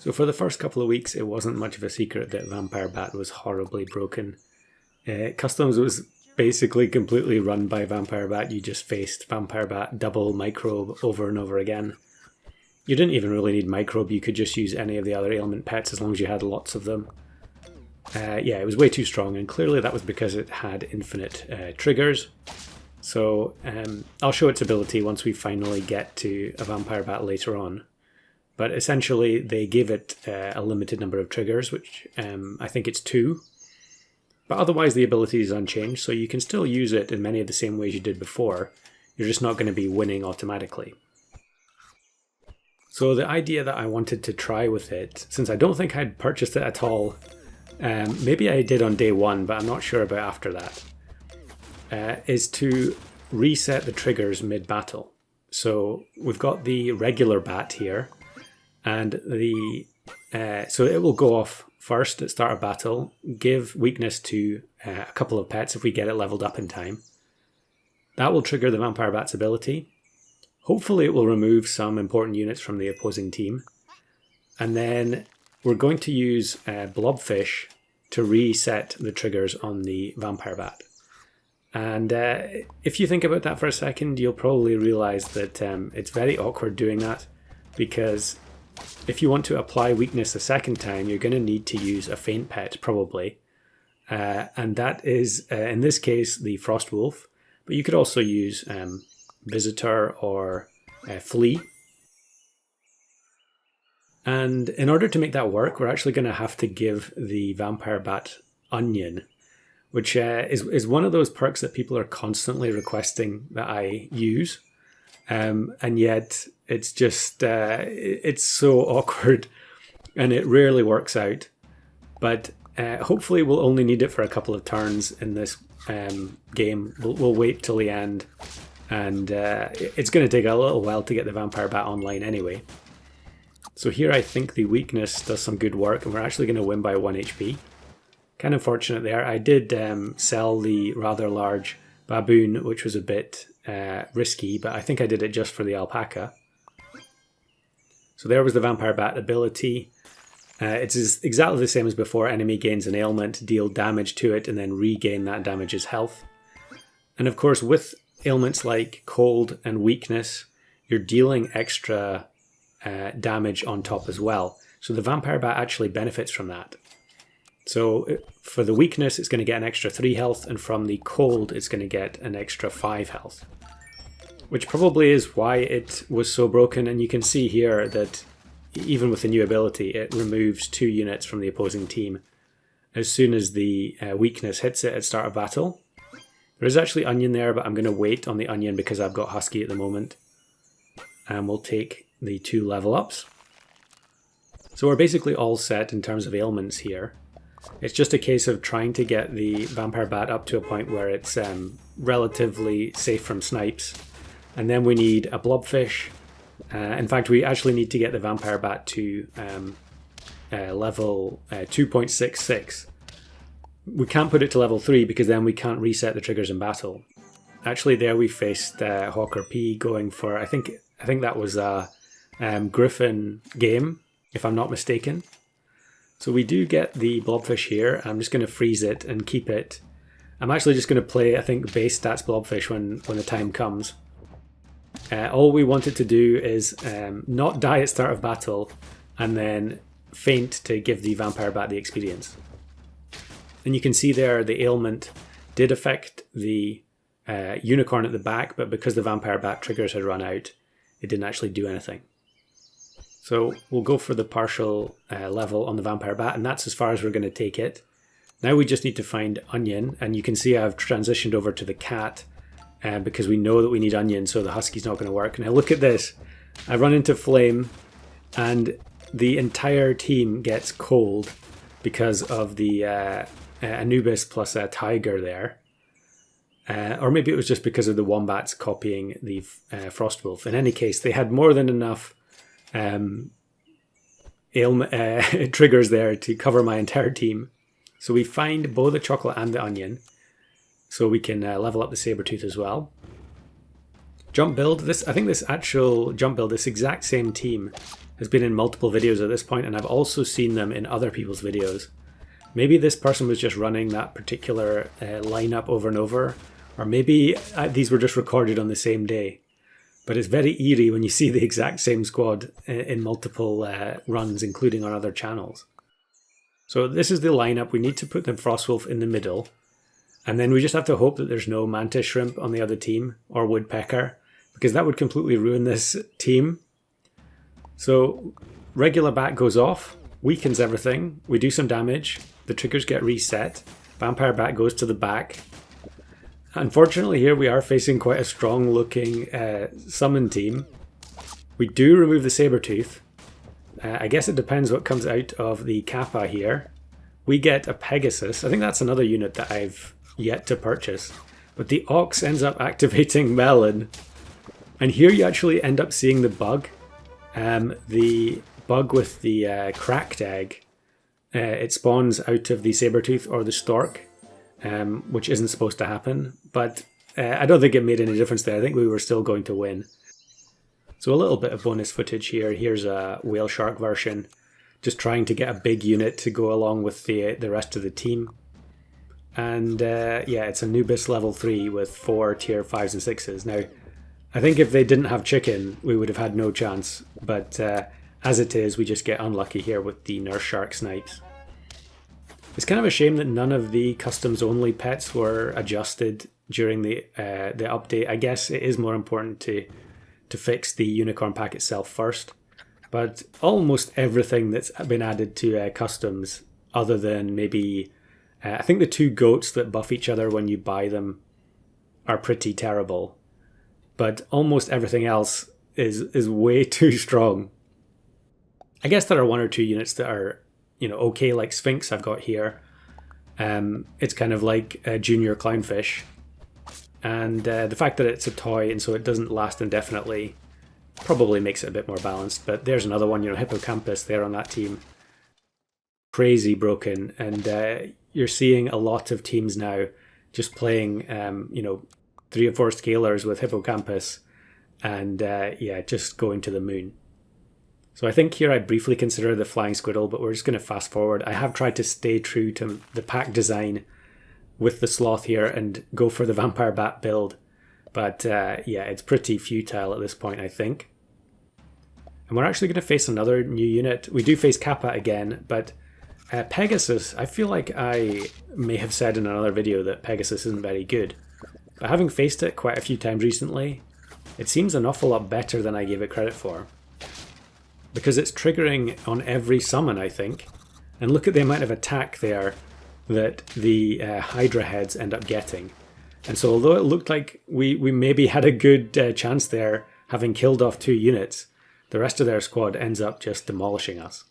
So for the first couple of weeks, it wasn't much of a secret that Vampire Bat was horribly broken. Customs was basically completely run by Vampire Bat. You just faced Vampire Bat double microbe over and over again. You didn't even really need microbe, you could just use any of the other ailment pets as long as you had lots of them. Yeah, it was way too strong, and clearly that was because it had infinite triggers. So I'll show its ability once we finally get to a Vampire Bat later on. But essentially, they give it a limited number of triggers, which I think it's 2. But otherwise, the ability is unchanged, so you can still use it in many of the same ways you did before. You're just not going to be winning automatically. So the idea that I wanted to try with it, since I don't think I'd purchased it at all, maybe I did on day 1, but I'm not sure about after that, is to reset the triggers mid-battle. So we've got the regular bat here, and so it will go off first at start of battle, give weakness to a couple of pets if we get it leveled up in time. That will trigger the Vampire Bat's ability. Hopefully it will remove some important units from the opposing team. And then we're going to use blobfish to reset the triggers on the Vampire Bat. And if you think about that for a second, you'll probably realize that it's very awkward doing that, because if you want to apply weakness a second time, you're going to need to use a faint pet, probably. And that is, in this case, the Frost Wolf. But you could also use Visitor or Flea. And in order to make that work, we're actually going to have to give the Vampire Bat Onion, which is one of those perks that people are constantly requesting that I use. And yet it's just, it's so awkward and it rarely works out. But hopefully we'll only need it for a couple of turns in this game. We'll wait till the end. And it's going to take a little while to get the Vampire Bat online anyway. So here I think the weakness does some good work, and we're actually going to win by 1 HP. Kind of fortunate there. I did sell the rather large baboon, which was a bit risky, but I think I did it just for the alpaca. So there was the Vampire Bat ability. It's exactly the same as before. Enemy gains an ailment, deal damage to it, and then regain that damage's health. And of course, with ailments like cold and weakness, you're dealing extra damage on top as well. So the Vampire Bat actually benefits from that. So for the weakness, it's going to get an extra 3 health, and from the cold, it's going to get an extra 5 health. Which probably is why it was so broken, and you can see here that even with the new ability, it removes 2 units from the opposing team as soon as the weakness hits it at start of battle. There is actually Onion there, but I'm going to wait on the Onion because I've got Husky at the moment. And we'll take the 2 level ups. So we're basically all set in terms of ailments here. It's just a case of trying to get the Vampire Bat up to a point where it's relatively safe from snipes. And then we need a blobfish. In fact, we actually need to get the Vampire Bat to level 2.66. We can't put it to level 3 because then we can't reset the triggers in battle. Actually, there we faced Hawker P going for, I think that was a Griffin game, if I'm not mistaken. So we do get the blobfish here. I'm just going to freeze it and keep it. I'm actually just going to play, I think, base stats blobfish when the time comes. All we wanted to do is not die at start of battle and then faint to give the Vampire Bat the experience. And you can see there the ailment did affect the unicorn at the back, but because the Vampire Bat triggers had run out, it didn't actually do anything. So we'll go for the partial level on the Vampire Bat, and that's as far as we're going to take it. Now we just need to find Onion, and you can see I've transitioned over to the cat because we know that we need Onion, so the Husky's not going to work. Now look at this. I run into Flame, and the entire team gets cold because of the Anubis plus a tiger there. Or maybe it was just because of the wombats copying the Frost Wolf. In any case, they had more than enough triggers there to cover my entire team. So we find both the chocolate and the onion, so we can level up the Sabertooth as well. Jump build, I think this actual jump build, this exact same team has been in multiple videos at this point, and I've also seen them in other people's videos. Maybe this person was just running that particular lineup over and over, or maybe these were just recorded on the same day. But it's very eerie when you see the exact same squad in multiple runs, including on other channels. So this is the lineup. We need to put the Frostwolf in the middle. And then we just have to hope that there's no mantis shrimp on the other team, or woodpecker, because that would completely ruin this team. So regular bat goes off, weakens everything, we do some damage, the triggers get reset, vampire bat goes to the back. Unfortunately here we are facing quite a strong looking summon team. We do remove the Sabertooth. I guess it depends what comes out of the Kappa here. We get a Pegasus. I think that's another unit that I've yet to purchase. But the Ox ends up activating Melon. And here you actually end up seeing the bug. The bug with the cracked egg. It spawns out of the Sabertooth or the Stork, which isn't supposed to happen. But I don't think it made any difference there. I think we were still going to win. So a little bit of bonus footage here. Here's a whale shark version. Just trying to get a big unit to go along with the rest of the team. And yeah, it's Anubis level 3 with 4 tier 5s and 6s. Now, I think if they didn't have chicken, we would have had no chance. But as it is, we just get unlucky here with the nurse shark snipes. It's kind of a shame that none of the customs only pets were adjusted during the update. I guess it is more important to fix the unicorn pack itself first. But almost everything that's been added to customs, other than maybe, I think the 2 goats that buff each other when you buy them are pretty terrible. But almost everything else is way too strong. I guess there are 1 or 2 units that are, okay, like Sphinx I've got here. It's kind of like a junior clownfish. And the fact that it's a toy and so it doesn't last indefinitely probably makes it a bit more balanced. But there's another one, Hippocampus there on that team. Crazy broken. And you're seeing a lot of teams now just playing, 3 or 4 scalers with Hippocampus and yeah, just going to the moon. So I think here I briefly consider the flying squirrel, but we're just going to fast forward. I have tried to stay true to the pack design with the sloth here and go for the vampire bat build. But yeah, it's pretty futile at this point, I think. And we're actually going to face another new unit. We do face Kappa again, but Pegasus, I feel like I may have said in another video that Pegasus isn't very good. But having faced it quite a few times recently, it seems an awful lot better than I gave it credit for. Because it's triggering on every summon, I think. And look at the amount of attack there that the Hydra heads end up getting. And so although it looked like we maybe had a good chance there, having killed off 2 units, the rest of their squad ends up just demolishing us.